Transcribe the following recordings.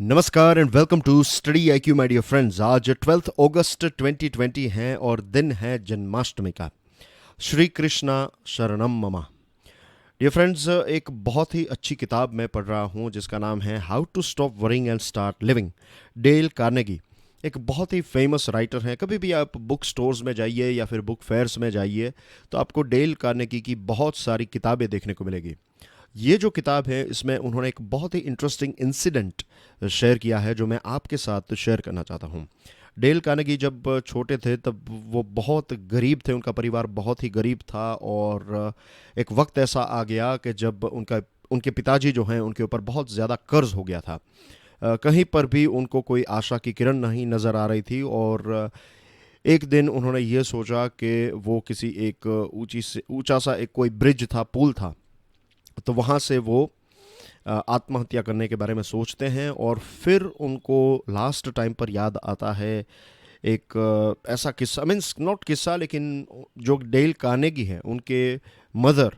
नमस्कार and welcome to Study IQ my dear friends. आज 12 अगस्त 2020 है और दिन है जन्माष्टमी का। श्री कृष्णा शरणम ममा। डियर फ्रेंड्स, एक बहुत ही अच्छी किताब मैं पढ़ रहा हूँ जिसका नाम है how to stop worrying and start living. Dale Carnegie एक बहुत ही फेमस राइटर हैं। कभी भी आप बुक स्टोर्स में जाइए या फिर बुक फेयर्स में जाइए तो आपको डेल कार्नेगी की बहुत सारी किताबें देखने को मिलेगी। ये जो किताब है इसमें उन्होंने एक बहुत ही इंटरेस्टिंग इंसिडेंट शेयर किया है जो मैं आपके साथ शेयर करना चाहता हूँ। डेल कार्नेगी जब छोटे थे तब वो बहुत गरीब थे, उनका परिवार बहुत ही गरीब था और एक वक्त ऐसा आ गया कि जब उनके पिताजी जो हैं उनके ऊपर बहुत ज़्यादा कर्ज हो गया था। कहीं पर भी उनको कोई आशा की किरण नहीं नज़र आ रही थी और एक दिन उन्होंने ये सोचा कि वो किसी एक ऊंचा सा एक कोई ब्रिज था, पुल था, तो वहाँ से वो आत्महत्या करने के बारे में सोचते हैं और फिर उनको लास्ट टाइम पर याद आता है एक ऐसा किस्सा, मीन्स नॉट किस्सा लेकिन जो डेल कार्नेगी हैं उनके मदर,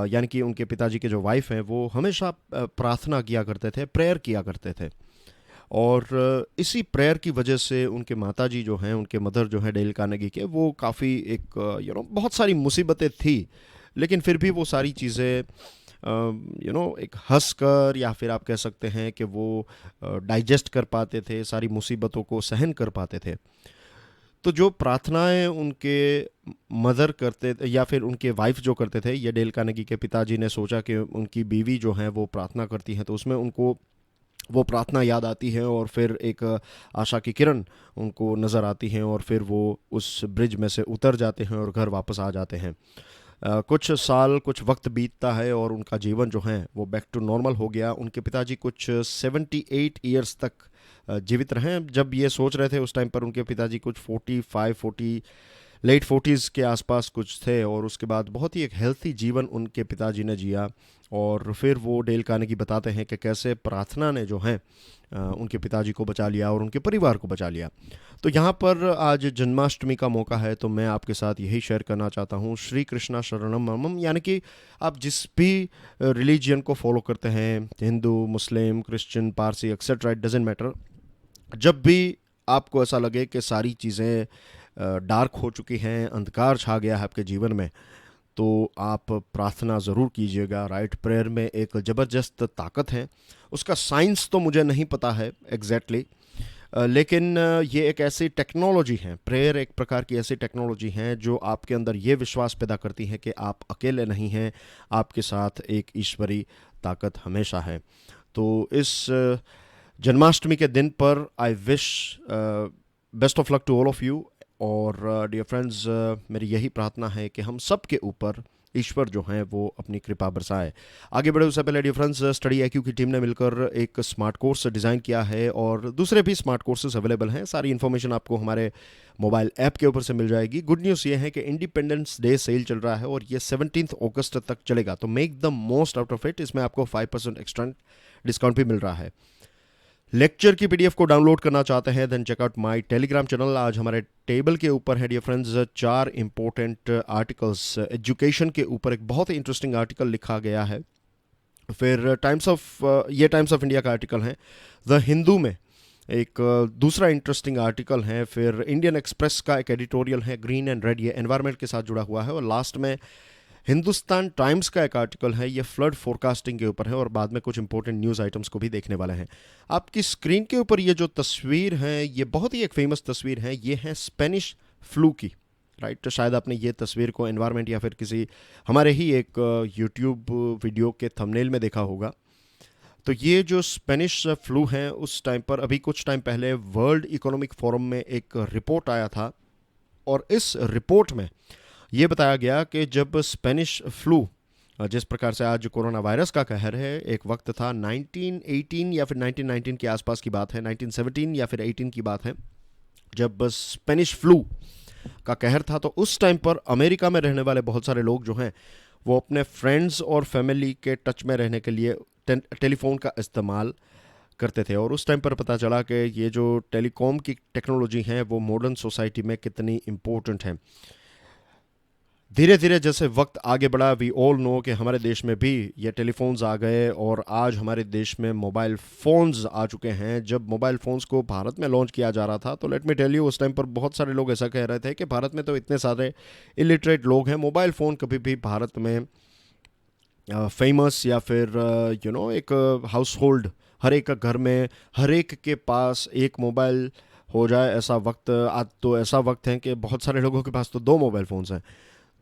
यानी कि उनके पिताजी के जो वाइफ हैं, वो हमेशा प्रार्थना किया करते थे, प्रेयर किया करते थे। और इसी प्रेयर की वजह से उनके माताजी जो हैं, उनके मदर जो हैं डेल कार्नेगी के, वो काफ़ी एक बहुत सारी मुसीबतें थी लेकिन फिर भी वो सारी चीज़ें एक हंस कर या फिर आप कह सकते हैं कि वो डाइजेस्ट कर पाते थे, सारी मुसीबतों को सहन कर पाते थे। तो जो प्रार्थनाएं उनके मदर करते या फिर उनके वाइफ जो करते थे, ये डेल कार्नेगी के पिताजी ने सोचा कि उनकी बीवी जो है वो प्रार्थना करती हैं तो उसमें उनको वो प्रार्थना याद आती है और फिर एक आशा की किरण उनको नज़र आती हैं और फिर वो उस ब्रिज में से उतर जाते हैं और घर वापस आ जाते हैं। कुछ साल, कुछ वक्त बीतता है और उनका जीवन जो है वो बैक टू नॉर्मल हो गया। उनके पिताजी कुछ 78 ईयर्स तक जीवित रहे। जब ये सोच रहे थे उस टाइम पर उनके पिताजी कुछ 45 40 लेट 40s के आसपास कुछ थे और उसके बाद बहुत ही एक हेल्थी जीवन उनके पिताजी ने जिया। और फिर वो डेल कार्नेगी बताते हैं कि कैसे प्रार्थना ने जो है उनके पिताजी को बचा लिया और उनके परिवार को बचा लिया। तो यहाँ पर आज जन्माष्टमी का मौका है तो मैं आपके साथ यही शेयर करना चाहता हूँ, श्री कृष्णा शरणम मम, यानी कि आप जिस भी रिलीजियन को फॉलो करते हैं, Hindu, Muslim, Christian, Parsi etcetera, it doesn't matter, जब भी आपको ऐसा लगे कि सारी चीज़ें डार्क हो चुकी हैं, अंधकार छा गया है आपके जीवन में, तो आप प्रार्थना ज़रूर कीजिएगा। राइट, प्रेयर में एक ज़बरदस्त ताकत है। उसका साइंस तो मुझे नहीं पता है एग्जैक्टली, लेकिन ये एक ऐसी टेक्नोलॉजी है, प्रेयर एक प्रकार की ऐसी टेक्नोलॉजी है जो आपके अंदर ये विश्वास पैदा करती है कि आप अकेले नहीं हैं, आपके साथ एक ईश्वरी ताकत हमेशा है। तो इस जन्माष्टमी के दिन पर I wish best of luck to all of you. और डियर फ्रेंड्स, मेरी यही प्रार्थना है कि हम सब के ऊपर ईश्वर जो हैं वो अपनी कृपा बरसाए। आगे बढ़े उससे पहले डियर फ्रेंड्स, स्टडी आईक्यू की टीम ने मिलकर एक स्मार्ट कोर्स डिज़ाइन किया है और दूसरे भी स्मार्ट कोर्सेज अवेलेबल हैं। सारी इन्फॉर्मेशन आपको हमारे मोबाइल ऐप के ऊपर से मिल जाएगी। गुड न्यूज़ ये है कि इंडिपेंडेंस डे सेल चल रहा है और ये 17 अगस्त तक चलेगा, तो make the most out of it. इसमें आपको 5% एक्स्ट्रा डिस्काउंट भी मिल रहा है। लेक्चर की पीडीएफ को डाउनलोड करना चाहते हैं then check out my Telegram channel. आज हमारे टेबल के ऊपर है dear friends 4 important articles. Education के ऊपर एक बहुत ही इंटरेस्टिंग आर्टिकल लिखा गया है। फिर टाइम्स ऑफ इंडिया का आर्टिकल है। द हिंदू में एक दूसरा इंटरेस्टिंग आर्टिकल है। फिर इंडियन एक्सप्रेस का एक एडिटोरियल है, ग्रीन एंड रेड, ये एनवायरनमेंट के साथ जुड़ा हुआ है। और लास्ट में हिंदुस्तान टाइम्स का एक आर्टिकल है, ये फ्लड फोरकास्टिंग के ऊपर है। और बाद में कुछ इंपॉर्टेंट न्यूज़ आइटम्स को भी देखने वाले हैं। आपकी स्क्रीन के ऊपर ये जो तस्वीर है, ये बहुत ही एक फेमस तस्वीर है। ये है स्पेनिश फ्लू की। राइट, तो शायद आपने ये तस्वीर को एनवायरनमेंट या फिर किसी हमारे ही एक यूट्यूब वीडियो के थंबनेल में देखा होगा। तो ये जो स्पेनिश फ्लू है, उस टाइम पर अभी कुछ टाइम पहले वर्ल्ड इकोनॉमिक फोरम में एक रिपोर्ट आया था और इस रिपोर्ट में ये बताया गया कि जब स्पेनिश फ्लू, जिस प्रकार से आज कोरोना वायरस का कहर है, एक वक्त था 1918 या फिर 1919 के आसपास की बात है, 1917 या फिर 18 की बात है, जब स्पेनिश फ्लू का कहर था। तो उस टाइम पर अमेरिका में रहने वाले बहुत सारे लोग जो हैं वो अपने फ्रेंड्स और फैमिली के टच में रहने के लिए टेलीफोन का इस्तेमाल करते थे। और उस टाइम पर पता चला कि ये जो टेलीकॉम की टेक्नोलॉजी है वो मॉडर्न सोसाइटी में कितनी इम्पोर्टेंट है। धीरे धीरे जैसे वक्त आगे बढ़ा, वी ऑल नो कि हमारे देश में भी ये टेलीफोन्स आ गए और आज हमारे देश में मोबाइल फ़ोन्स आ चुके हैं। जब मोबाइल फ़ोन्स को भारत में लॉन्च किया जा रहा था तो लेट मी टेल यू, उस टाइम पर बहुत सारे लोग ऐसा कह रहे थे कि भारत में तो इतने सारे इलिटरेट लोग हैं, मोबाइल फ़ोन कभी भी भारत में फेमस या फिर एक हाउस होल्ड, हर एक का घर में हर एक के पास एक मोबाइल हो जाए, ऐसा वक्त आज तो ऐसा वक्त है कि बहुत सारे लोगों के पास तो दो मोबाइल फ़ोन्स हैं।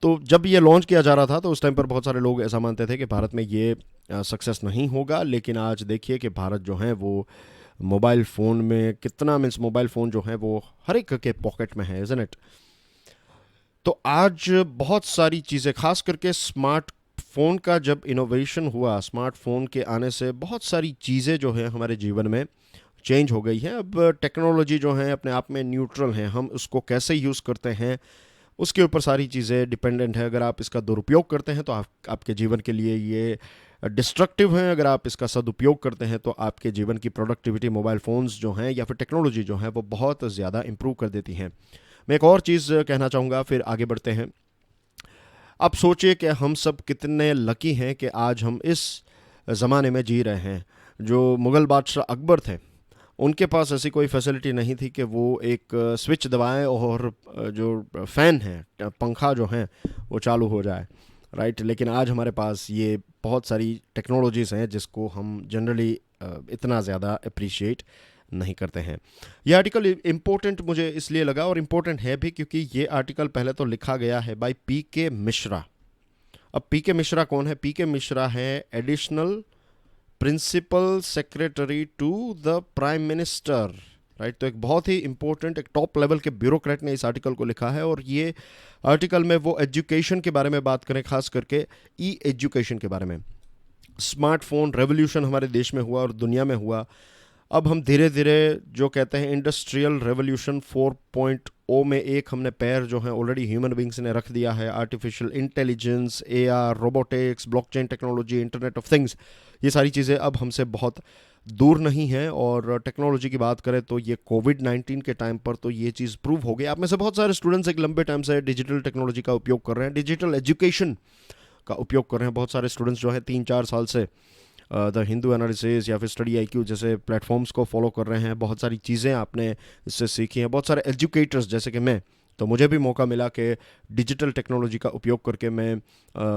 तो जब ये लॉन्च किया जा रहा था तो उस टाइम पर बहुत सारे लोग ऐसा मानते थे कि भारत में ये सक्सेस नहीं होगा, लेकिन आज देखिए कि भारत जो है वो मोबाइल फ़ोन में कितना, मीन्स मोबाइल फ़ोन जो है वो हर एक के पॉकेट में है, इज़न्ट इट। तो आज बहुत सारी चीज़ें, खास करके स्मार्टफोन का जब इनोवेशन हुआ, स्मार्टफोन के आने से बहुत सारी चीज़ें जो है हमारे जीवन में चेंज हो गई हैं। अब टेक्नोलॉजी जो है अपने आप में न्यूट्रल है, हम उसको कैसे यूज़ करते हैं उसके ऊपर सारी चीज़ें डिपेंडेंट है। अगर आप इसका दुरुपयोग करते हैं तो आपके जीवन के लिए ये डिस्ट्रक्टिव है, अगर आप इसका सदुपयोग करते हैं तो आपके जीवन की प्रोडक्टिविटी मोबाइल फ़ोन्स जो हैं या फिर टेक्नोलॉजी जो है वो बहुत ज़्यादा इम्प्रूव कर देती हैं। मैं एक और चीज़ कहना चाहूँगा, फिर आगे बढ़ते हैं। अब सोचिए कि हम सब कितने लकी हैं कि आज हम इस ज़माने में जी रहे हैं। जो मुग़ल बादशाह अकबर थे, उनके पास ऐसी कोई फैसिलिटी नहीं थी कि वो एक स्विच दबाएं और जो फ़ैन है, पंखा जो है वो चालू हो जाए, राइट। लेकिन आज हमारे पास ये बहुत सारी टेक्नोलॉजीज़ हैं जिसको हम जनरली इतना ज़्यादा अप्रिशिएट नहीं करते हैं। यह आर्टिकल इम्पोर्टेंट मुझे इसलिए लगा, और इम्पोर्टेंट है भी क्योंकि ये आर्टिकल पहले तो लिखा गया है बाय पी.के. मिश्रा। अब पी.के. मिश्रा कौन है? पी.के. मिश्रा है additional principal secretary to the prime minister, right. तो एक बहुत ही इंपॉर्टेंट, एक टॉप लेवल के ब्यूरोक्रेट ने इस आर्टिकल को लिखा है, और ये आर्टिकल में वो एजुकेशन के बारे में बात करें, खास करके ई एजुकेशन के बारे में। स्मार्टफोन रेवोल्यूशन हमारे देश में हुआ और दुनिया में हुआ। अब हम धीरे धीरे जो कहते हैं इंडस्ट्रियल रेवोल्यूशन 4.0 में एक हमने पैर जो है ऑलरेडी ह्यूमन बींग्स ने रख दिया है। Artificial intelligence, AR, robotics, blockchain technology, internet of things, ये सारी चीज़ें अब हमसे बहुत दूर नहीं हैं। और टेक्नोलॉजी की बात करें तो ये कोविड-19 के टाइम पर तो ये चीज़ प्रूव हो गई। आप में से बहुत सारे स्टूडेंट्स एक लंबे टाइम से डिजिटल टेक्नोलॉजी का उपयोग कर रहे हैं, डिजिटल एजुकेशन का उपयोग कर रहे हैं। बहुत सारे स्टूडेंट्स जो है 3-4 साल से द हिंदू एनालिसिस या फिर स्टडी IQ जैसे प्लेटफॉर्म्स को फॉलो कर रहे हैं। बहुत सारी चीज़ें आपने इससे सीखी हैं। बहुत सारे एजुकेटर्स जैसे कि मैं, तो मुझे भी मौका मिला कि डिजिटल टेक्नोलॉजी का उपयोग करके मैं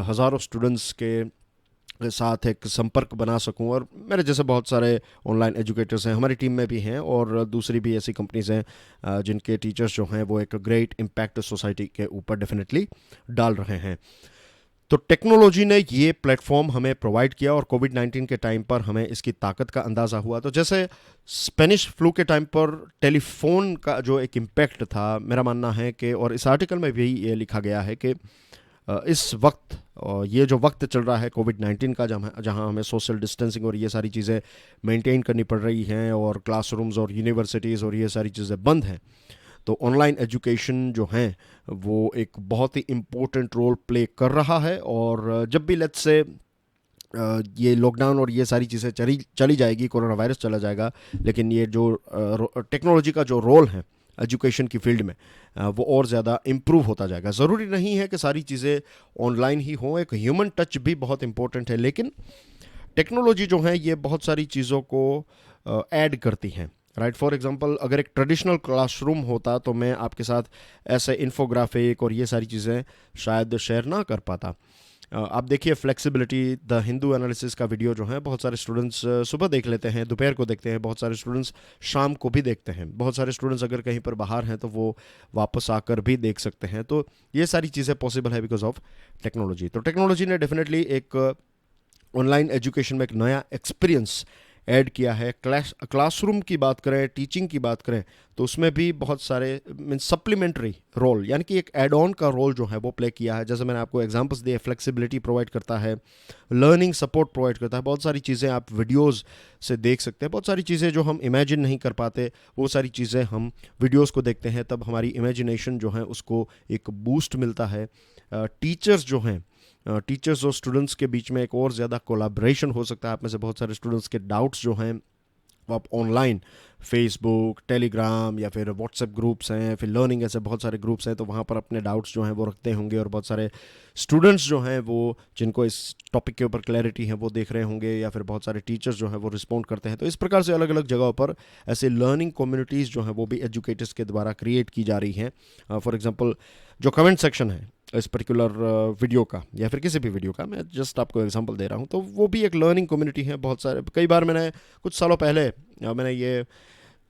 हज़ारों स्टूडेंट्स के साथ एक संपर्क बना सकूं। और मेरे जैसे बहुत सारे ऑनलाइन एजुकेटर्स हैं, हमारी टीम में भी हैं, और दूसरी भी ऐसी कंपनीज हैं जिनके टीचर्स जो हैं वो एक ग्रेट इम्पैक्ट सोसाइटी के ऊपर डेफिनेटली डाल रहे हैं। तो टेक्नोलॉजी ने ये प्लेटफॉर्म हमें प्रोवाइड किया, और कोविड-19 के टाइम पर हमें इसकी ताकत का अंदाज़ा हुआ। तो जैसे स्पेनिश फ्लू के टाइम पर टेलीफोन का जो एक इम्पैक्ट था, मेरा मानना है कि, और इस आर्टिकल में भी ये लिखा गया है कि इस वक्त, ये जो वक्त चल रहा है कोविड-19 का, जहाँ हमें सोशल डिस्टेंसिंग और ये सारी चीज़ें मेंटेन करनी पड़ रही हैं, और क्लासरूम्स और यूनिवर्सिटीज़ और ये सारी चीज़ें बंद हैं, तो ऑनलाइन एजुकेशन जो हैं वो एक बहुत ही इम्पोर्टेंट रोल प्ले कर रहा है। और जब भी लेट्स से ये लॉकडाउन और ये सारी चीज़ें चली जाएगी, कोरोना वायरस चला जाएगा, लेकिन ये जो टेक्नोलॉजी का जो रोल है एजुकेशन की फील्ड में वो और ज़्यादा इम्प्रूव होता जाएगा। ज़रूरी नहीं है कि सारी चीज़ें ऑनलाइन ही हों, एक ह्यूमन टच भी बहुत इम्पोर्टेंट है, लेकिन टेक्नोलॉजी जो है ये बहुत सारी चीज़ों को ऐड करती हैं, राइट। फॉर एग्जांपल, अगर एक ट्रेडिशनल क्लासरूम होता तो मैं आपके साथ ऐसे इन्फोग्राफिक और ये सारी चीज़ें शायद शेयर ना कर पाता। आप देखिए फ्लेक्सिबिलिटी, द हिंदू एनालिसिस का वीडियो जो है बहुत सारे स्टूडेंट्स सुबह देख लेते हैं, दोपहर को देखते हैं, बहुत सारे स्टूडेंट्स शाम को भी देखते हैं, बहुत सारे स्टूडेंट्स अगर कहीं पर बाहर हैं तो वो वापस आकर भी देख सकते हैं। तो ये सारी चीज़ें पॉसिबल है बिकॉज ऑफ टेक्नोलॉजी। तो टेक्नोलॉजी ने डेफिनेटली एक ऑनलाइन एजुकेशन में एक नया एक्सपीरियंस ऐड किया है। क्लासरूम की बात करें, टीचिंग की बात करें, तो उसमें भी बहुत सारे मीन सप्लीमेंट्री रोल, यानी कि एक एड ऑन का रोल जो है वो प्ले किया है। जैसे मैंने आपको एग्जांपल्स दिए, फ्लेक्सिबिलिटी प्रोवाइड करता है, लर्निंग सपोर्ट प्रोवाइड करता है, बहुत सारी चीज़ें आप वीडियोस से देख सकते हैं, बहुत सारी चीज़ें जो हम इमेजिन नहीं कर पाते वो सारी चीज़ें हम वीडियोस को देखते हैं, तब हमारी इमेजिनेशन जो है उसको एक बूस्ट मिलता है। टीचर्स जो हैं, टीचर्स और स्टूडेंट्स के बीच में एक और ज़्यादा कोलैबोरेशन हो सकता है। आप में से बहुत सारे स्टूडेंट्स के डाउट्स जो हैं आप ऑनलाइन फेसबुक, टेलीग्राम या फिर व्हाट्सएप ग्रुप्स हैं, फिर लर्निंग ऐसे बहुत सारे ग्रुप्स हैं, तो वहाँ पर अपने डाउट्स जो हैं वो रखते होंगे, और बहुत सारे स्टूडेंट्स जो हैं वो जिनको इस टॉपिक के ऊपर क्लैरिटी है वो देख रहे होंगे, या फिर बहुत सारे टीचर्स जो हैं वो रिस्पॉन्ड करते हैं। तो इस प्रकार से अलग अलग जगहों पर ऐसे लर्निंग कम्युनिटीज़ जो हैं वो भी एजुकेटर्स के द्वारा क्रिएट की जा रही हैं। फॉर एग्जांपल जो कमेंट सेक्शन है इस पर्टिकुलर वीडियो का या फिर किसी भी वीडियो का, मैं जस्ट आपको एग्जांपल दे रहा हूँ, तो वो भी एक लर्निंग कम्युनिटी है। बहुत सारे, कई बार मैंने कुछ सालों पहले मैंने ये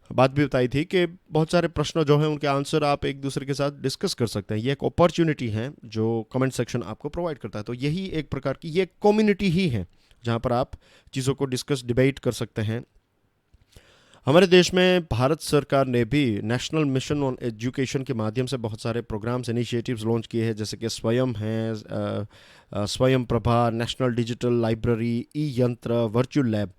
बात भी बताई थी कि बहुत सारे प्रश्न जो हैं उनके आंसर आप एक दूसरे के साथ डिस्कस कर सकते हैं। ये एक अपॉर्चुनिटी है जो कमेंट सेक्शन आपको प्रोवाइड करता है। तो यही एक प्रकार की ये कम्युनिटी ही है जहाँ पर आप चीज़ों को डिस्कस डिबेट कर सकते हैं। हमारे देश में भारत सरकार ने भी नेशनल मिशन ऑन एजुकेशन के माध्यम से बहुत सारे प्रोग्राम्स, इनिशिएटिव्स लॉन्च किए हैं, जैसे कि स्वयं है, स्वयं प्रभा, नेशनल डिजिटल लाइब्रेरी, ई यंत्र, वर्चुअल लैब।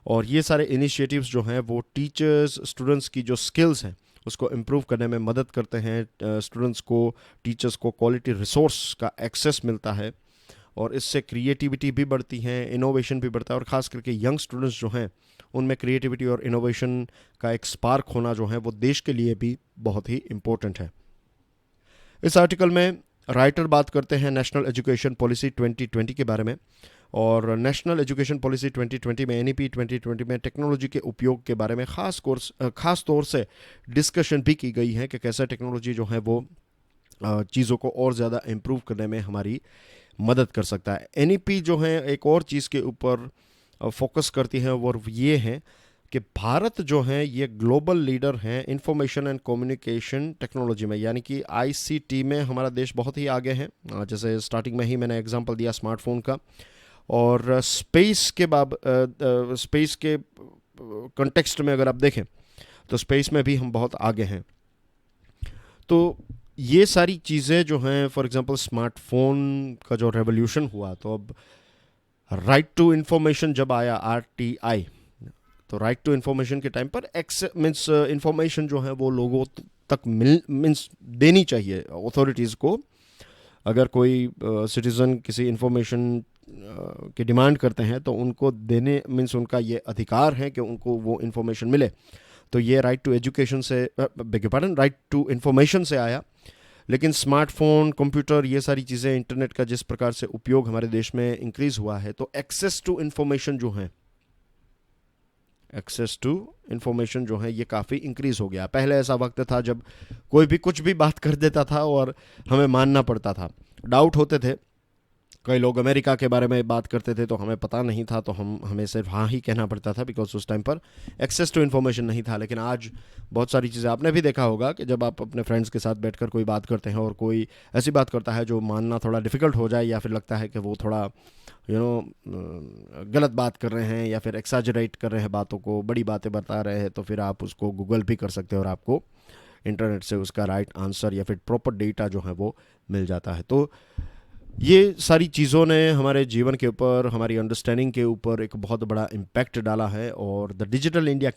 और ये सारे इनिशिएटिव्स जो हैं वो टीचर्स, स्टूडेंट्स की जो स्किल्स हैं उसको इम्प्रूव करने में मदद करते हैं। स्टूडेंट्स को, टीचर्स को क्वालिटी रिसोर्स का एक्सेस मिलता है, और इससे क्रिएटिविटी भी बढ़ती है, इनोवेशन भी बढ़ता है, और ख़ास करके यंग स्टूडेंट्स जो हैं उनमें क्रिएटिविटी और इनोवेशन का एक स्पार्क होना जो है वो देश के लिए भी बहुत ही इम्पोर्टेंट है। इस आर्टिकल में राइटर बात करते हैं नेशनल एजुकेशन पॉलिसी 2020 के बारे में, और नेशनल एजुकेशन पॉलिसी 2020 में, एनईपी 2020 में टेक्नोलॉजी के उपयोग के बारे में खास तौर से डिस्कशन भी की गई है कि कैसे टेक्नोलॉजी जो है वो चीज़ों को और ज़्यादा इम्प्रूव करने में हमारी मदद कर सकता है। एनईपी जो है एक और चीज़ के ऊपर फोकस करती है, और ये है कि भारत जो है ये ग्लोबल लीडर हैं इंफॉर्मेशन एंड कम्युनिकेशन टेक्नोलॉजी में, यानी कि आईसीटी में हमारा देश बहुत ही आगे है। जैसे स्टार्टिंग में ही मैंने एग्जांपल दिया स्मार्टफोन का, और स्पेस के कंटेक्स्ट में अगर आप देखें तो स्पेस में भी हम बहुत आगे हैं। तो ये सारी चीज़ें जो हैं, फॉर एग्जांपल स्मार्टफोन का जो रेवोल्यूशन हुआ, तो अब राइट टू इन्फॉर्मेशन जब आया, आरटीआई, तो राइट टू इन्फॉर्मेशन के टाइम पर मीन्स इन्फॉर्मेशन जो है वो लोगों तक मीन्स देनी चाहिए अथॉरिटीज़ को। अगर कोई सिटीज़न किसी इन्फॉर्मेशन की डिमांड करते हैं तो उनको देने मीन्स उनका ये अधिकार है कि उनको वो इन्फॉर्मेशन मिले। तो ये राइट टू एजुकेशन से, राइट टू इन्फॉर्मेशन से आया। लेकिन स्मार्टफोन, कंप्यूटर, ये सारी चीज़ें, इंटरनेट का जिस प्रकार से उपयोग हमारे देश में इंक्रीज़ हुआ है, तो एक्सेस टू इन्फॉर्मेशन जो है ये काफ़ी इंक्रीज़ हो गया। पहले ऐसा वक्त था जब कोई भी कुछ भी बात कर देता था और हमें मानना पड़ता था। डाउट होते थे, कई लोग अमेरिका के बारे में बात करते थे तो हमें पता नहीं था, तो हमें सिर्फ हाँ ही कहना पड़ता था, बिकॉज उस टाइम पर एक्सेस टू इन्फॉर्मेशन नहीं था। लेकिन आज बहुत सारी चीज़ें आपने भी देखा होगा कि जब आप अपने फ्रेंड्स के साथ बैठकर कोई बात करते हैं और कोई ऐसी बात करता है जो मानना थोड़ा डिफ़िकल्ट हो जाए, या फिर लगता है कि वो थोड़ा गलत बात कर रहे हैं या फिर एक्साजरेट कर रहे हैं बातों को, बड़ी बातें बता रहे हैं, तो फिर आप उसको गूगल भी कर सकते हैं और आपको इंटरनेट से उसका राइट आंसर या फिर प्रॉपर डेटा जो है वो मिल जाता है। तो ये सारी चीज़ों ने हमारे जीवन के ऊपर, हमारी अंडरस्टैंडिंग के ऊपर एक बहुत बड़ा इम्पैक्ट डाला है। और द डिजिटल इंडिया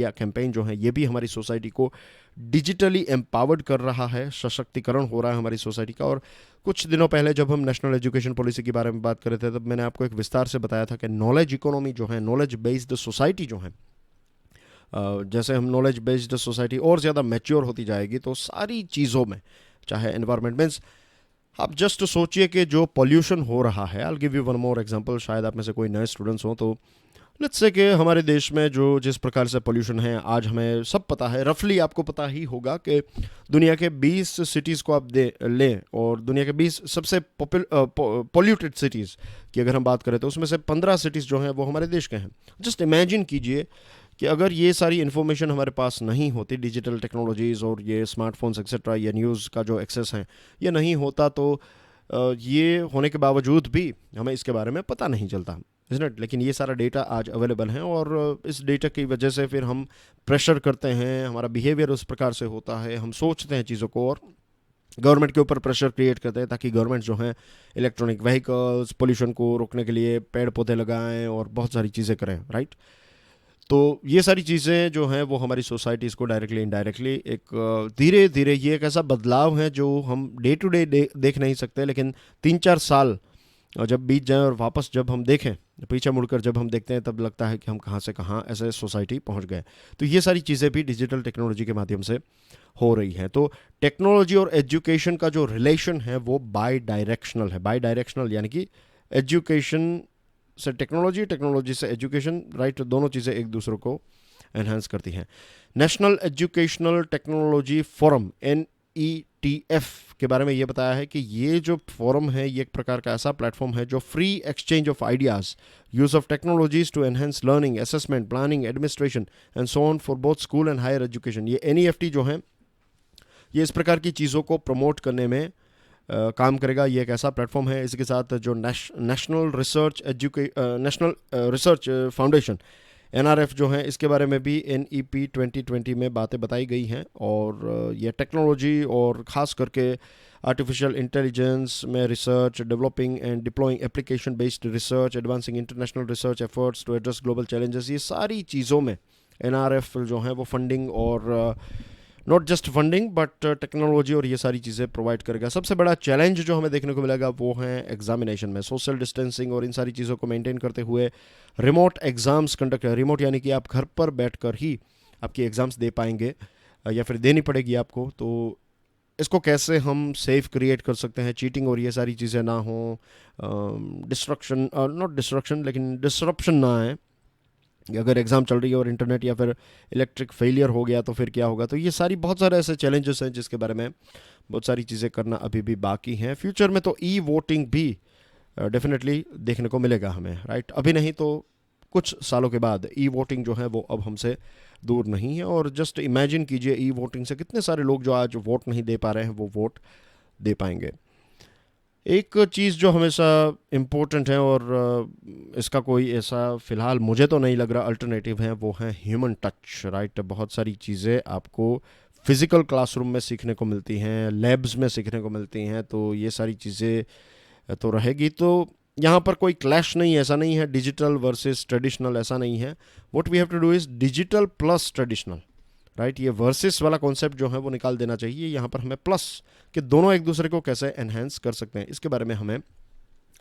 कैंपेन जो है ये भी हमारी सोसाइटी को डिजिटली एम्पावर्ड कर रहा है, सशक्तिकरण हो रहा है हमारी सोसाइटी का। और कुछ दिनों पहले जब हम नेशनल एजुकेशन पॉलिसी के बारे में बात कर रहे थे, तब मैंने आपको एक विस्तार से बताया था कि नॉलेज इकोनॉमी जो है, नॉलेज बेस्ड सोसाइटी जो है, जैसे हम नॉलेज बेस्ड सोसाइटी और ज़्यादा मैच्योर होती जाएगी तो सारी चीज़ों में, चाहे एनवायरनमेंट मीन्स, आप जस्ट सोचिए कि जो पॉल्यूशन हो रहा है, I will give you one more example, शायद आप में से कोई नए स्टूडेंट्स हो तो लेट्स से कि हमारे देश में जो जिस प्रकार से पॉल्यूशन है, आज हमें सब पता है, रफली आपको पता ही होगा कि दुनिया के 20 सिटीज़ को आप लें और दुनिया के 20 सबसे पॉल्यूटेड सिटीज़ की अगर हम बात करें तो उसमें से 15 सिटीज़ जो हैं वो हमारे देश के हैं। जस्ट इमेजिन कीजिए कि अगर ये सारी इन्फॉर्मेशन हमारे पास नहीं होती, डिजिटल टेक्नोलॉजीज़ और ये स्मार्टफोन्स एक्सेट्रा, या न्यूज़ का जो एक्सेस है ये नहीं होता, तो ये होने के बावजूद भी हमें इसके बारे में पता नहीं चलता, इज़न्ट इट? लेकिन ये सारा डेटा आज अवेलेबल है, और इस डेटा की वजह से फिर हम प्रेशर करते हैं, हमारा बिहेवियर उस प्रकार से होता है, हम सोचते हैं चीज़ों को और गवर्नमेंट के ऊपर प्रेशर क्रिएट करते हैं ताकि गवर्नमेंट जो है इलेक्ट्रॉनिक व्हीकल्स, पोल्यूशन को रोकने के लिए पेड़ पौधे लगाएं और बहुत सारी चीज़ें करें, राइट? तो ये सारी चीज़ें जो हैं वो हमारी सोसाइटीज़ को डायरेक्टली इनडायरेक्टली एक धीरे धीरे, ये एक ऐसा बदलाव है जो हम डे टू डे देख नहीं सकते, लेकिन 3-4 साल और जब बीत जाएं और वापस जब हम देखें, पीछे मुड़कर जब हम देखते हैं, तब लगता है कि हम कहाँ से कहाँ ऐसे सोसाइटी पहुँच गए। तो ये सारी चीज़ें भी डिजिटल टेक्नोलॉजी के माध्यम से हो रही हैं। तो टेक्नोलॉजी और एजुकेशन का जो रिलेशन है वो बाई डायरेक्शनल है। बाई डायरेक्शनल यानी कि एजुकेशन से टेक्नोलॉजी, टेक्नोलॉजी से एजुकेशन, राइट, दोनों चीज़ें एक दूसरे को एनहांस करती हैं। National educational technology forum NETF के बारे में ये बताया है कि ये जो फोरम है ये एक प्रकार का ऐसा प्लेटफॉर्म है जो free exchange of ideas, use of technologies to enhance learning, assessment, planning, administration and so on for both school and higher education. ये NEFT जो है ये इस प्रकार की चीज़ों को प्रमोट करने में काम करेगा। ये एक ऐसा प्लेटफॉर्म है। इसके साथ जो नेशनल रिसर्च फाउंडेशन NRF जो है, इसके बारे में भी NEP 2020 में बातें बताई गई हैं। और ये टेक्नोलॉजी और ख़ास करके आर्टिफिशियल इंटेलिजेंस में research, developing and deploying application based research, advancing international research efforts to address global challenges, ये सारी चीज़ों में NRF जो है वो फंडिंग और not just funding but technology और ये सारी चीज़ें प्रोवाइड करेगा। सबसे बड़ा चैलेंज जो हमें देखने को मिलेगा वो है एग्जामिनेशन में। सोशल डिस्टेंसिंग और इन सारी चीज़ों को मेंटेन करते हुए रिमोट एग्ज़ाम्स कंडक्ट करें। रिमोट यानी कि आप घर पर बैठकर ही आपकी एग्ज़ाम्स दे पाएंगे या फिर देनी पड़ेगी आपको। तो इसको कैसे हम सेफ क्रिएट कर सकते हैं, चीटिंग और ये सारी चीज़ें ना हो, डिस्ट्रक्शन, नॉट डिस्ट्रक्शन लेकिन डिसरप्शन ना आए। अगर एग्ज़ाम चल रही है और इंटरनेट या फिर इलेक्ट्रिक फेलियर हो गया तो फिर क्या होगा। तो ये सारी बहुत सारे ऐसे चैलेंजेस हैं जिसके बारे में बहुत सारी चीज़ें करना अभी भी बाकी हैं। फ्यूचर में तो वोटिंग भी डेफिनेटली देखने को मिलेगा हमें, राइट। अभी नहीं तो कुछ सालों के बाद वोटिंग जो है वो अब हमसे दूर नहीं है। और जस्ट इमेजिन कीजिए वोटिंग से कितने सारे लोग जो आज वोट नहीं दे पा रहे हैं वो वोट दे पाएंगे। एक चीज़ जो हमेशा इम्पोर्टेंट है और इसका कोई ऐसा फ़िलहाल मुझे तो नहीं लग रहा अल्टरनेटिव है, वो है ह्यूमन टच, राइट। बहुत सारी चीज़ें आपको फिज़िकल क्लासरूम में सीखने को मिलती हैं, लैब्स में सीखने को मिलती हैं, तो ये सारी चीज़ें तो रहेगी। तो यहाँ पर कोई क्लैश नहीं है, ऐसा नहीं है डिजिटल वर्सेस ट्रेडिशनल, ऐसा नहीं है। What we have to do is digital plus traditional, right. ये वर्सेस वाला कॉन्सेप्ट जो है वो निकाल देना चाहिए। यहाँ पर हमें प्लस कि दोनों एक दूसरे को कैसे एनहेंस कर सकते हैं, इसके बारे में हमें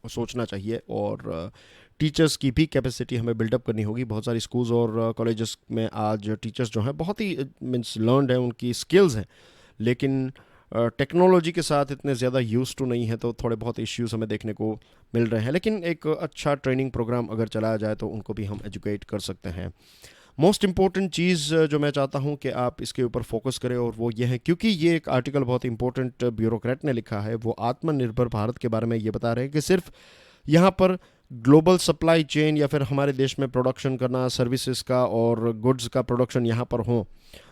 सोचना चाहिए। और टीचर्स की भी कैपेसिटी हमें बिल्डअप करनी होगी। बहुत सारी स्कूल्स और कॉलेजेस में आज टीचर्स जो हैं बहुत ही मीन्स लर्नड हैं, उनकी स्किल्स हैं, लेकिन टेक्नोलॉजी के साथ इतने ज़्यादा यूज टू नहीं है, तो थोड़े बहुत इश्यूज हमें देखने को मिल रहे हैं। लेकिन एक अच्छा ट्रेनिंग प्रोग्राम अगर चलाया जाए तो उनको भी हम एजुकेट कर सकते हैं। मोस्ट इम्पॉर्टेंट चीज़ जो मैं चाहता हूँ कि आप इसके ऊपर फोकस करें और वो ये है, क्योंकि ये एक आर्टिकल बहुत इंपॉर्टेंट ब्यूरोक्रेट ने लिखा है, वो आत्मनिर्भर भारत के बारे में ये बता रहे हैं कि सिर्फ यहाँ पर ग्लोबल सप्लाई चेन या फिर हमारे देश में प्रोडक्शन करना, सर्विसेज का और गुड्स का प्रोडक्शन यहाँ पर हो,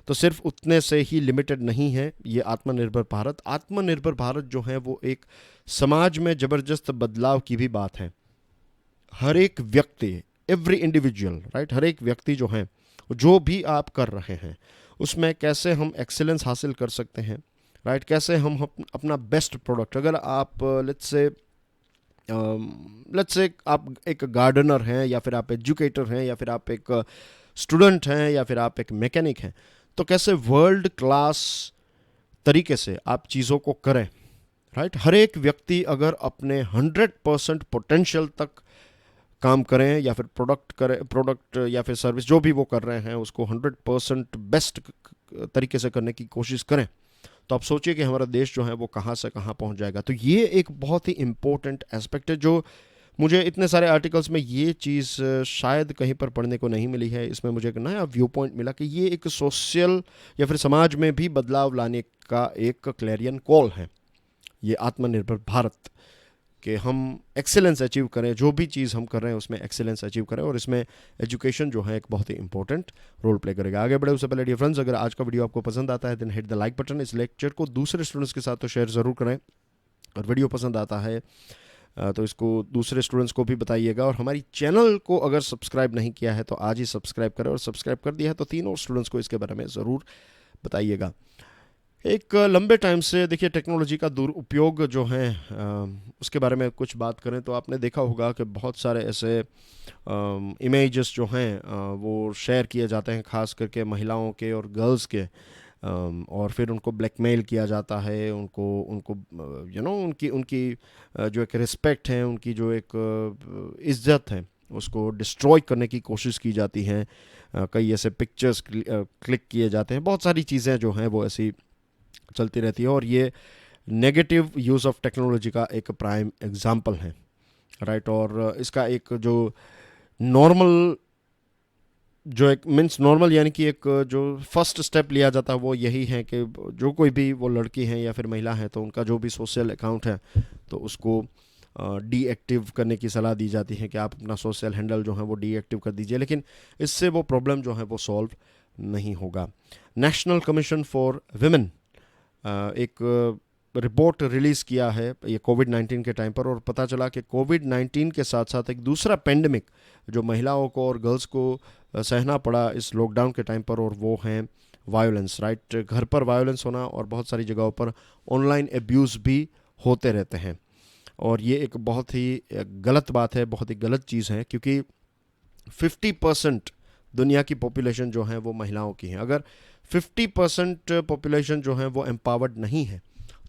तो सिर्फ उतने से ही लिमिटेड नहीं है ये आत्मनिर्भर भारत। आत्मनिर्भर भारत जो है वो एक समाज में ज़बरदस्त बदलाव की भी बात है। हर एक व्यक्ति, एवरी इंडिविजुअल, राइट, हर एक व्यक्ति जो है, जो भी आप कर रहे हैं उसमें कैसे हम एक्सेलेंस हासिल कर सकते हैं, राइट। कैसे हम अपना बेस्ट प्रोडक्ट, अगर आप लेट्स से आप एक गार्डनर हैं या फिर आप एजुकेटर हैं या फिर आप एक स्टूडेंट हैं या फिर आप एक मैकेनिक हैं, तो कैसे वर्ल्ड क्लास तरीके से आप चीज़ों को करें, राइट। हर एक व्यक्ति अगर अपने 100% पोटेंशियल तक काम करें या फिर प्रोडक्ट या फिर सर्विस जो भी वो कर रहे हैं उसको 100% बेस्ट तरीके से करने की कोशिश करें, तो आप सोचिए कि हमारा देश जो है वो कहाँ से कहाँ पहुँच जाएगा। तो ये एक बहुत ही इम्पोर्टेंट एस्पेक्ट है जो मुझे इतने सारे आर्टिकल्स में ये चीज़ शायद कहीं पर पढ़ने को नहीं मिली है। इसमें मुझे एक नया व्यू पॉइंट मिला कि ये एक सोशल या फिर समाज में भी बदलाव लाने का एक क्लैरियन कॉल है, ये आत्मनिर्भर भारत, कि हम एक्सेलेंस अचीव करें, जो भी चीज़ हम कर रहे हैं उसमें एक्सेलेंस अचीव करें। और इसमें एजुकेशन जो है एक बहुत ही इंपॉर्टेंट रोल प्ले करेगा। आगे बढ़े उससे पहले डियर फ्रेंड्स, अगर आज का वीडियो आपको पसंद आता है then hit the like button. इस लेक्चर को दूसरे स्टूडेंट्स के साथ तो शेयर ज़रूर करें, और वीडियो पसंद आता है तो इसको दूसरे स्टूडेंट्स को भी बताइएगा। और हमारी चैनल को अगर सब्सक्राइब नहीं किया है तो आज ही सब्सक्राइब करें, और सब्सक्राइब कर दिया है तो 3 और स्टूडेंट्स को इसके बारे में ज़रूर बताइएगा। एक लंबे टाइम से देखिए टेक्नोलॉजी का दुरुपयोग जो है उसके बारे में कुछ बात करें तो आपने देखा होगा कि बहुत सारे ऐसे इमेजेस जो हैं वो शेयर किए जाते हैं, ख़ास करके महिलाओं के और गर्ल्स के, और फिर उनको ब्लैकमेल किया जाता है, उनको उनको उनकी उनकी जो एक रिस्पेक्ट है, उनकी जो एक इज्जत है, उसको डिस्ट्रॉय करने की कोशिश की जाती है। कई ऐसे पिक्चर्स क्लिक किए जाते हैं, बहुत सारी चीज़ें जो हैं वो ऐसी चलती रहती है, और ये नेगेटिव यूज़ ऑफ टेक्नोलॉजी का एक प्राइम एग्जाम्पल है, राइट। और इसका एक जो नॉर्मल जो एक मीन्स नॉर्मल यानी कि एक जो फर्स्ट स्टेप लिया जाता है वो यही है कि जो कोई भी वो लड़की हैं या फिर महिला हैं तो उनका जो भी सोशल अकाउंट है तो उसको डीएक्टिव करने की सलाह दी जाती है कि आप अपना सोशल हैंडल जो है वो डीएक्टिव कर दीजिए, लेकिन इससे वो प्रॉब्लम जो है वो सॉल्व नहीं होगा। नेशनल कमीशन फॉर विमेन एक रिपोर्ट रिलीज़ किया है ये कोविड-19 के टाइम पर, और पता चला कि कोविड-19 के साथ साथ एक दूसरा पेंडेमिक जो महिलाओं को और गर्ल्स को सहना पड़ा इस लॉकडाउन के टाइम पर, और वो हैं वायलेंस, राइट। घर पर वायलेंस होना और बहुत सारी जगहों पर ऑनलाइन एब्यूज़ भी होते रहते हैं, और ये एक बहुत ही गलत बात है, बहुत ही गलत चीज़ है, क्योंकि 50% दुनिया की पॉपुलेशन जो है वो महिलाओं की है। अगर 50% पॉपुलेशन जो है वो एम्पावर्ड नहीं है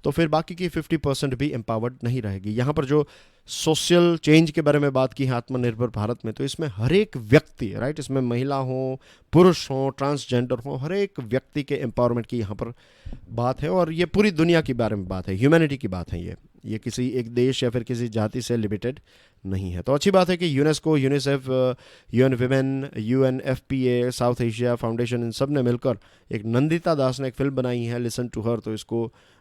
तो फिर बाकी की 50% भी एम्पावर्ड नहीं रहेगी। यहाँ पर जो सोशल चेंज के बारे में बात की है आत्मनिर्भर भारत में, तो इसमें हर एक व्यक्ति, राइट, इसमें महिला हो, पुरुष हो, ट्रांसजेंडर हो, हर एक व्यक्ति के एम्पावरमेंट की यहाँ पर बात है, और ये पूरी दुनिया के बारे में बात है, ह्यूमैनिटी की बात है। ये किसी एक देश या फिर किसी जाति से लिमिटेड नहीं है। तो अच्छी बात है कि UNESCO, UNICEF, UN Women, UNFPA, South Asia Foundation, इन सब ने मिलकर एक नंदिता दास ने एक फिल्म बनाई है लिसन टू हर, तो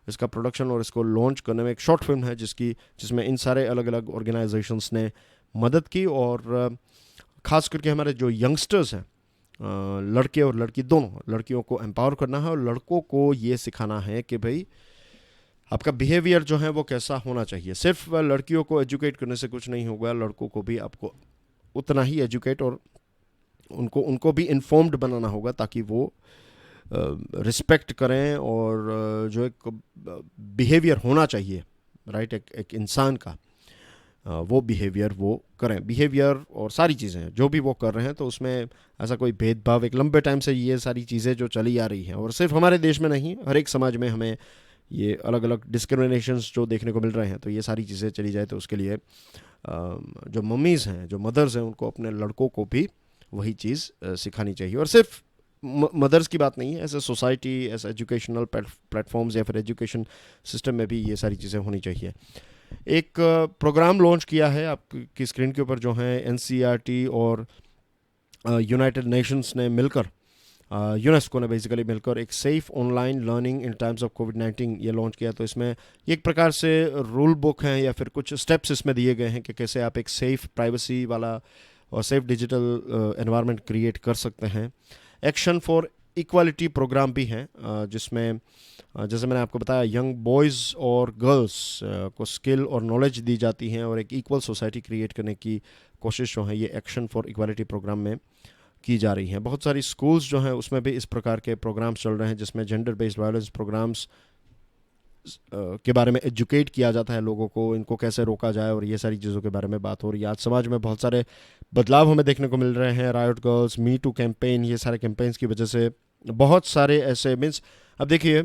इसका प्रोडक्शन और इसको लॉन्च करने में एक शॉर्ट फिल्म है जिसमें इन सारे अलग अलग ऑर्गेनाइजेशंस ने मदद की, और ख़ास करके हमारे जो यंगस्टर्स हैं, लड़के और लड़की दोनों, लड़कियों को एम्पावर करना है और लड़कों को ये सिखाना है कि भाई आपका बिहेवियर जो है वो कैसा होना चाहिए। सिर्फ लड़कियों को एजुकेट करने से कुछ नहीं होगा, लड़कों को भी आपको उतना ही एजुकेट और उनको भी इन्फॉर्म्ड बनाना होगा, ताकि वो रिस्पेक्ट करें, और जो एक बिहेवियर होना चाहिए, राइट, एक इंसान का, वो बिहेवियर वो करें। बिहेवियर और सारी चीज़ें जो भी वो कर रहे हैं तो उसमें ऐसा कोई भेदभाव, एक लंबे टाइम से ये सारी चीज़ें जो चली आ रही हैं, और सिर्फ हमारे देश में नहीं, हर एक समाज में हमें ये अलग अलग डिस्क्रिमिनेशंस जो देखने को मिल रहे हैं, तो ये सारी चीज़ें चली जाए तो उसके लिए जो मम्मीज़ हैं, जो मदर्स हैं, उनको अपने लड़कों को भी वही चीज़ सिखानी चाहिए। और सिर्फ मदर्स की बात नहीं है, ऐसे सोसाइटी, ऐसे एजुकेशनल प्लेटफॉर्म्स या फिर एजुकेशन सिस्टम में भी ये सारी चीज़ें होनी चाहिए। एक प्रोग्राम लॉन्च किया है आपकी स्क्रीन के ऊपर, जो है एनसीईआरटी और यूनाइटेड नेशंस ने मिलकर, यूनेस्को ने बेसिकली मिलकर एक safe online learning in times of कोविड-19 ये लॉन्च किया। तो इसमें ये एक प्रकार से रूल बुक हैं या फिर कुछ स्टेप्स इसमें दिए गए हैं कि कैसे आप एक सेफ़, प्राइवेसी वाला और सेफ़ डिजिटल एनवायरनमेंट क्रिएट कर सकते हैं। एक्शन फॉर इक्वालिटी प्रोग्राम भी है, जिसमें जैसे मैंने आपको बताया, यंग बॉयज़ और गर्ल्स को स्किल और नॉलेज दी जाती हैं और एक इक्वल सोसाइटी क्रिएट करने की कोशिश जो है ये एक्शन फॉर इक्वालिटी प्रोग्राम में की जा रही हैं। बहुत सारी स्कूल्स जो हैं उसमें भी इस प्रकार के प्रोग्राम्स चल रहे हैं, जिसमें जेंडर बेस्ड वायलेंस प्रोग्राम्स के बारे में एजुकेट किया जाता है लोगों को, इनको कैसे रोका जाए, और ये सारी चीज़ों के बारे में बात हो रही है। आज समाज में बहुत सारे बदलाव हमें देखने को मिल रहे हैं, riot girls, me too campaign, ये सारे कैंपेन्स की वजह से बहुत सारे ऐसे मीन्स, अब देखिए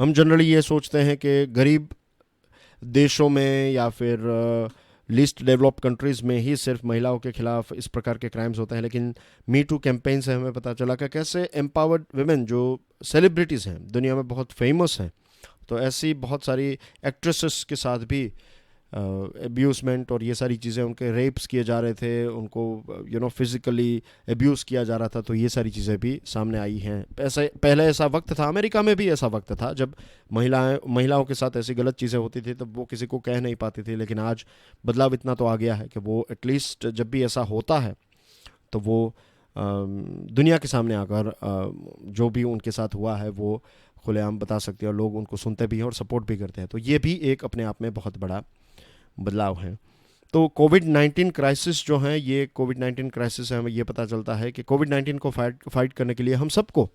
हम जनरली ये सोचते हैं कि गरीब देशों में या फिर लीस्ट डेवलप्ड कंट्रीज़ में ही सिर्फ महिलाओं के खिलाफ इस प्रकार के क्राइम्स होते हैं, लेकिन मी टू कैंपेन से हमें पता चला कि कैसे एम्पावर्ड वुमेन जो सेलिब्रिटीज़ हैं, दुनिया में बहुत फेमस हैं, तो ऐसी बहुत सारी एक्ट्रेसेस के साथ भी एब्यूज़मेंट और ये सारी चीज़ें, उनके रेप्स किए जा रहे थे, उनको फिज़िकली एब्यूज़ किया जा रहा था, तो ये सारी चीज़ें भी सामने आई हैं। पहले ऐसा वक्त था, अमेरिका में भी ऐसा वक्त था, जब महिलाओं के साथ ऐसी गलत चीज़ें होती थी तब वो किसी को कह नहीं पाती थी, लेकिन आज बदलाव इतना तो आ गया है कि वो एटलीस्ट जब भी ऐसा होता है तो वो दुनिया के सामने आकर जो भी उनके साथ हुआ है वो खुलेआम बता सकते हैं, और लोग उनको सुनते भी हैं और सपोर्ट भी करते हैं। तो ये भी एक अपने आप में बहुत बड़ा बदलाव है। तो कोविड-19 क्राइसिस जो है, ये कोविड-19 क्राइसिस है, हमें ये पता चलता है कि कोविड-19 को फाइट करने के लिए हम सबको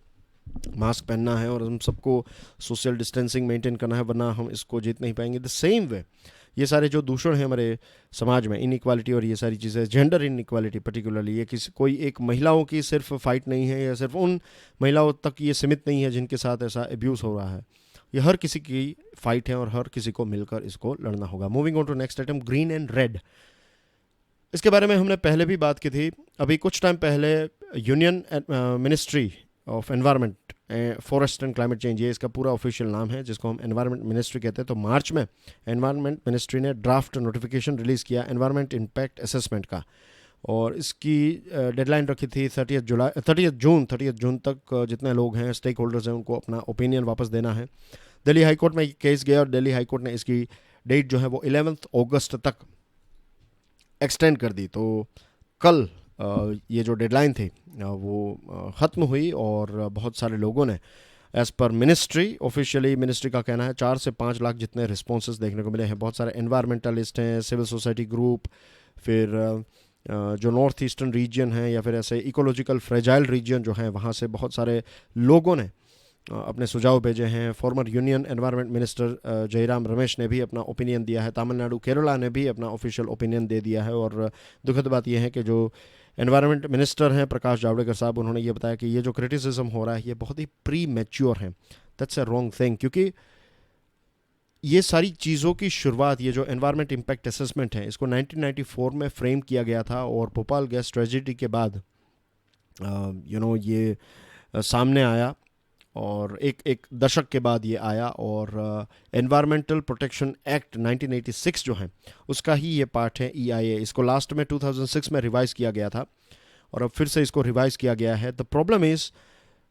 मास्क पहनना है और हम सबको सोशल डिस्टेंसिंग मेंटेन करना है, वरना हम इसको जीत नहीं पाएंगे। द सेम वे ये सारे जो दूषण हैं हमारे समाज में, इनइक्वालिटी और ये सारी चीज़ें, जेंडर इनइक्वालिटी पर्टिकुलरली, ये किसी कोई एक महिलाओं की सिर्फ फाइट नहीं है या सिर्फ उन महिलाओं तक ये सीमित नहीं है जिनके साथ ऐसा एब्यूज़ हो रहा है। ये हर किसी की फाइट है और हर किसी को मिलकर इसको लड़ना होगा। Moving on to next item, green and red. इसके बारे में हमने पहले भी बात की थी। अभी कुछ टाइम पहले union ministry of environment, forest and climate change, ये इसका पूरा ऑफिशियल नाम है, जिसको हम एनवायरनमेंट मिनिस्ट्री कहते हैं। तो मार्च में एनवायरनमेंट मिनिस्ट्री ने ड्राफ्ट नोटिफिकेशन रिलीज़ किया एनवायरनमेंट इम्पैक्ट असेसमेंट का, और इसकी डेडलाइन रखी थी 30 जून तक जितने लोग हैं, स्टेक होल्डर्स हैं, उनको अपना ओपिनियन वापस देना है। दिल्ली हाई कोर्ट में केस गया और दिल्ली हाई कोर्ट ने इसकी डेट जो है वो 11 अगस्त तक एक्सटेंड कर दी। तो कल ये जो डेडलाइन थी वो ख़त्म हुई और बहुत सारे लोगों ने, as per ministry, officially ministry का कहना है 4 से 5 लाख जितने रिस्पॉन्सेस देखने को मिले हैं। बहुत सारे एनवायरमेंटलिस्ट हैं, सिविल सोसाइटी ग्रुप, फिर जो नॉर्थ ईस्टर्न रीजन है या फिर ऐसे इकोलॉजिकल फ्रेजाइल रीजन जो हैं, वहाँ से बहुत सारे लोगों ने अपने सुझाव भेजे हैं। Former union environment minister Jairam Ramesh ने भी अपना ओपिनियन दिया है। तमिलनाडु, केरला ने भी अपना ऑफिशियल ओपिनियन दे दिया है। और दुखद बात यह है कि जो एनवायरनमेंट मिनिस्टर हैं प्रकाश जावड़ेकर साहब, उन्होंने ये बताया कि ये जो क्रिटिसिज्म हो रहा है ये बहुत ही प्री मैच्योर है। दैट्स अ रॉन्ग थिंग, क्योंकि ये सारी चीज़ों की शुरुआत, ये जो एनवायरनमेंट इम्पैक्ट असेसमेंट है, इसको 1994 में फ्रेम किया गया था और भोपाल गैस ट्रेजेडी के बाद ये सामने आया और एक दशक के बाद ये आया। और एनवायरमेंटल प्रोटेक्शन एक्ट 1986 जो है उसका ही ये पार्ट है, EIA। इसको लास्ट में 2006 में रिवाइज़ किया गया था और अब फिर से इसको रिवाइज़ किया गया है। द प्रॉब्लम इज़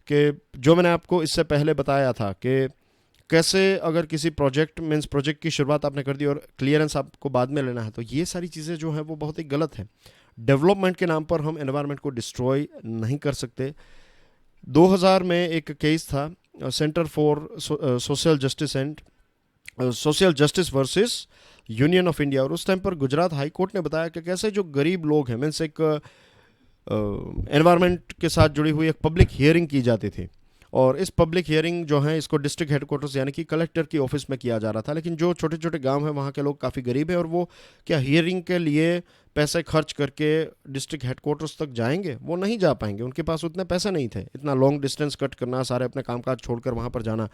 कि जो मैंने आपको इससे पहले बताया था कि कैसे अगर किसी प्रोजेक्ट की शुरुआत आपने कर दी और क्लियरेंस आपको बाद में लेना है, तो ये सारी चीज़ें जो हैं वो बहुत ही गलत है। डेवलपमेंट के नाम पर हम एनवायरनमेंट को डिस्ट्रॉय नहीं कर सकते। 2000 में एक केस था, centre for social justice versus union of India, और उस टाइम पर गुजरात हाई कोर्ट ने बताया कि कैसे जो गरीब लोग हैं, मीन्स एक एनवायरनमेंट के साथ जुड़ी हुई एक पब्लिक हियरिंग की जाती थी, और इस पब्लिक हियरिंग जो है इसको डिस्ट्रिक्ट हेडक्वार्टर्स यानी कि कलेक्टर की ऑफिस में किया जा रहा था। लेकिन जो छोटे छोटे गांव हैं वहाँ के लोग काफ़ी गरीब हैं और वो क्या हियरिंग के लिए पैसे खर्च करके डिस्ट्रिक्ट हेडक्वार्टर्स तक जाएंगे? वो नहीं जा पाएंगे, उनके पास उतने पैसे नहीं थे, इतना लॉन्ग डिस्टेंस कट करना, सारे अपने कामकाज छोड़कर वहाँ पर जाना।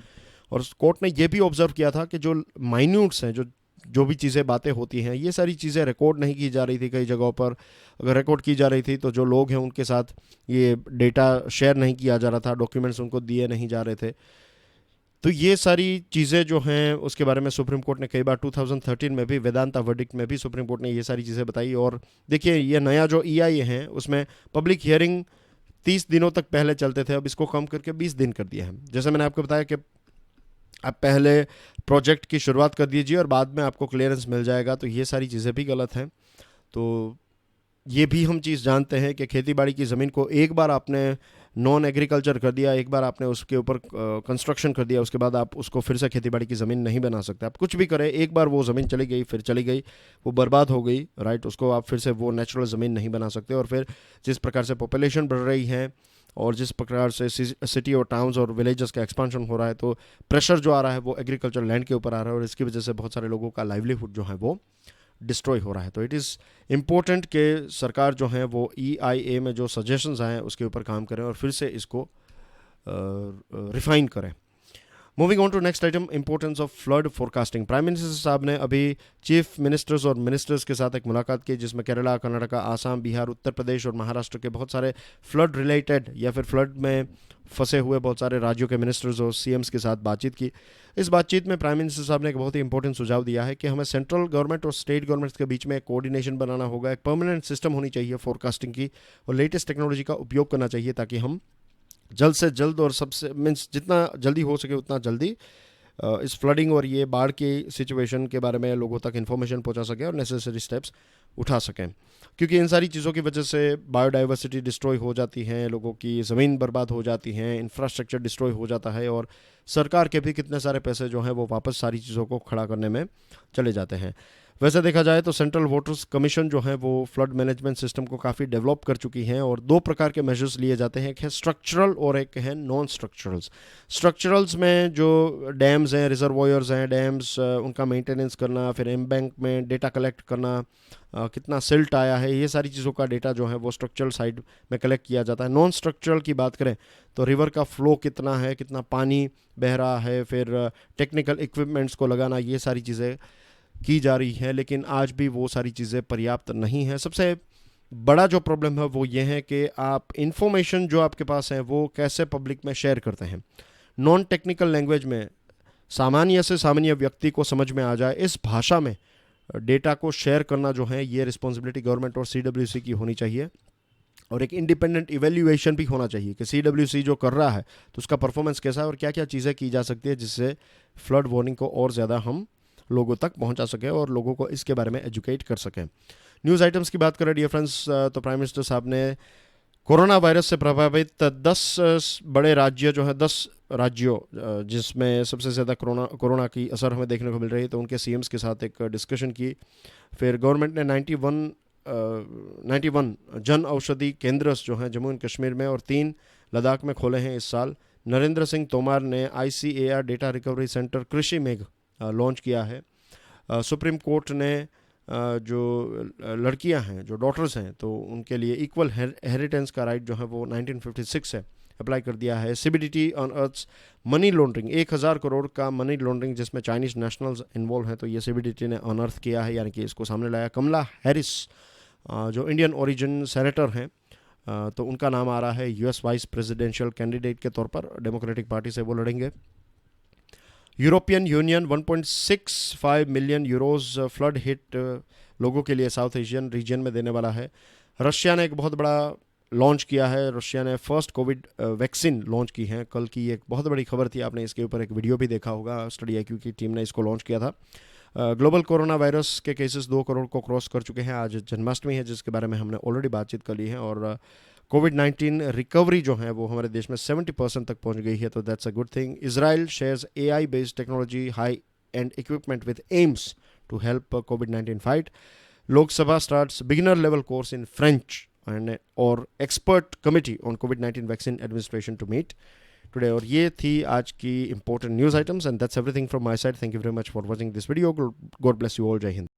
और कोर्ट ने ये भी ऑब्जर्व किया था कि जो माइन्यूट्स हैं, जो भी चीज़ें बातें होती हैं, ये सारी चीज़ें रिकॉर्ड नहीं की जा रही थी। कई जगहों पर अगर रिकॉर्ड की जा रही थी तो जो लोग हैं उनके साथ ये डेटा शेयर नहीं किया जा रहा था, डॉक्यूमेंट्स उनको दिए नहीं जा रहे थे। तो ये सारी चीज़ें जो हैं उसके बारे में सुप्रीम कोर्ट ने कई बार 2013 में भी, वेदांता वर्डिक्ट में भी सुप्रीम कोर्ट ने ये सारी चीज़ें बताई। और देखिए ये नया जो EIA है उसमें पब्लिक हियरिंग 30 दिनों तक पहले चलते थे, अब इसको कम करके 20 दिन कर दिया है। जैसे मैंने आपको बताया कि आप पहले प्रोजेक्ट की शुरुआत कर दीजिए और बाद में आपको क्लियरेंस मिल जाएगा, तो ये सारी चीज़ें भी गलत हैं। तो ये भी हम चीज़ जानते हैं कि खेती बाड़ी की ज़मीन को एक बार आपने नॉन एग्रीकल्चर कर दिया, एक बार आपने उसके ऊपर कंस्ट्रक्शन कर दिया, उसके बाद आप उसको फिर से खेती बाड़ी की ज़मीन नहीं बना सकते। आप कुछ भी करें, एक बार वो ज़मीन चली गई, फिर चली गई, वो बर्बाद हो गई, राइट। उसको आप फिर से वो नेचुरल ज़मीन नहीं बना सकते। और फिर जिस प्रकार से पॉपुलेशन बढ़ रही है और जिस प्रकार से सिटी और टाउन्स और विलेजेस का एक्सपांशन हो रहा है, तो प्रेशर जो आ रहा है वो एग्रीकल्चर लैंड के ऊपर आ रहा है और इसकी वजह से बहुत सारे लोगों का लाइवलीहुड जो है वो डिस्ट्रॉय हो रहा है। तो इट इज़ इम्पोर्टेंट कि सरकार जो है वो EIA में जो सजेशंस आए हैं उसके ऊपर काम करें और फिर से इसको रिफाइन करें। Moving on to next item, importance of flood forecasting. Prime minister साहब ने अभी चीफ मिनिस्टर्स और मिनिस्टर्स के साथ एक मुलाकात की, जिसमें केरला, कर्नाटका, आसाम, बिहार, उत्तर प्रदेश और महाराष्ट्र के बहुत सारे फ्लड रिलेटेड या फिर फ्लड में फंसे हुए बहुत सारे राज्यों के मिनिस्टर्स और CMs के साथ बातचीत की। इस बातचीत में प्राइम मिनिस्टर साहब ने एक बहुत ही इंपॉर्टेंट सुझाव दिया है कि हमें सेंट्रल गवर्नमेंट और स्टेट गवर्नमेंट्स के बीच में एक कोऑर्डिनेशन बनाना होगा, एक परमानेंट सिस्टम होनी चाहिए फोरकास्टिंग की, और लेटेस्ट टेक्नोलॉजी का उपयोग करना चाहिए ताकि हम जल्द से जल्द और सबसे मीन्स जितना जल्दी हो सके उतना जल्दी इस फ्लडिंग और ये बाढ़ की सिचुएशन के बारे में लोगों तक इन्फॉर्मेशन पहुंचा सकें और नेसेसरी स्टेप्स उठा सकें। क्योंकि इन सारी चीज़ों की वजह से बायोडाइवर्सिटी डिस्ट्रॉय हो जाती है, लोगों की ज़मीन बर्बाद हो जाती हैं, इंफ्रास्ट्रक्चर डिस्ट्रॉय हो जाता है और सरकार के भी कितने सारे पैसे जो हैं वो वापस सारी चीज़ों को खड़ा करने में चले जाते हैं। वैसे देखा जाए तो सेंट्रल वाटर्स कमीशन जो है वो फ्लड मैनेजमेंट सिस्टम को काफ़ी डेवलप कर चुकी हैं और दो प्रकार के मेजर्स लिए जाते हैं, एक है स्ट्रक्चरल और एक है नॉन स्ट्रक्चरल्स। स्ट्रक्चरल्स में जो डैम्स हैं, रिजर्वॉयर्स हैं, डैम्स उनका मेंटेनेंस करना, फिर एमबैंक में डेटा कलेक्ट करना, कितना सिल्ट आया है, ये सारी चीज़ों का डेटा जो है वो स्ट्रक्चरल साइड में कलेक्ट किया जाता है। नॉन स्ट्रक्चरल की बात करें तो रिवर का फ्लो कितना है, कितना पानी बह रहा है, फिर टेक्निकल इक्विपमेंट्स को लगाना, ये सारी चीज़ें की जा रही है, लेकिन आज भी वो सारी चीज़ें पर्याप्त नहीं है। सबसे बड़ा जो प्रॉब्लम है वो ये है कि आप इंफॉर्मेशन जो आपके पास है वो कैसे पब्लिक में शेयर करते हैं। नॉन टेक्निकल लैंग्वेज में सामान्य से सामान्य व्यक्ति को समझ में आ जाए इस भाषा में डेटा को शेयर करना जो है, ये रिस्पॉन्सिबिलिटी गवर्नमेंट और CWC की होनी चाहिए। और एक इंडिपेंडेंट इवेल्युएशन भी होना चाहिए कि CWC जो कर रहा है तो उसका परफॉर्मेंस कैसा है और क्या क्या चीज़ें की जा सकती है जिससे फ्लड वार्निंग को और ज़्यादा हम लोगों तक पहुंचा सकें और लोगों को इसके बारे में एजुकेट कर सकें। न्यूज़ आइटम्स की बात करें डियर फ्रेंड्स, तो प्राइम मिनिस्टर साहब ने कोरोना वायरस से प्रभावित 10 बड़े राज्य जो हैं, 10 राज्यों जिसमें सबसे ज़्यादा कोरोना की असर हमें देखने को मिल रही है, तो उनके CMs के साथ एक डिस्कशन की। फिर गवर्नमेंट ने 91 जन औषधि केंद्र जो हैं जम्मू एंड कश्मीर में और 3 लद्दाख में खोले हैं इस साल। नरेंद्र सिंह तोमर ने ICAR डेटा रिकवरी सेंटर कृषि मेघ लॉन्च किया है। सुप्रीम कोर्ट ने जो लड़कियां हैं, जो डॉटर्स हैं, तो उनके लिए इक्वल हेरिटेंस का राइट जो है वो 1956 से अप्लाई कर दिया है। CBDT on earth money laundering, 1000 crore का मनी लॉन्ड्रिंग जिसमें चाइनीज नेशनल्स इन्वॉल्व हैं, तो ये CBDT ने अनअर्थ किया है, यानी कि इसको सामने लाया। कमला हैरिस जो इंडियन ओरिजिन सेनेटर हैं, तो उनका नाम आ रहा है US वाइस प्रेसिडेंशियल कैंडिडेट के तौर पर, डेमोक्रेटिक पार्टी से वो लड़ेंगे। European union 1.65 million euros flood hit लोगों के लिए साउथ एशियन रीजन में देने वाला है। रशिया ने एक बहुत बड़ा लॉन्च किया है, रशिया ने फर्स्ट कोविड वैक्सीन लॉन्च की है। कल की एक बहुत बड़ी खबर थी, आपने इसके ऊपर एक वीडियो भी देखा होगा, स्टडी IQ की टीम ने इसको लॉन्च किया था। ग्लोबल कोरोना वायरस के केसेस 2 करोड़ को क्रॉस कर चुके हैं। आज जन्माष्टमी है जिसके बारे में हमने ऑलरेडी बातचीत कर ली है, और कोविड-19 रिकवरी जो है वो हमारे देश में 70% तक पहुंच गई है, तो that's a good thing. Israel shares AI based technology high end equipment with AIIMS to help कोविड-19 fight. Lok Sabha starts beginner level course in French and और एक्सपर्ट कमिटी ऑन कोविड-19 vaccine administration to meet today. और ये थी आज की important news items, and that's everything from my side. Thank you very much for watching this video. God bless you all. जय हिंद।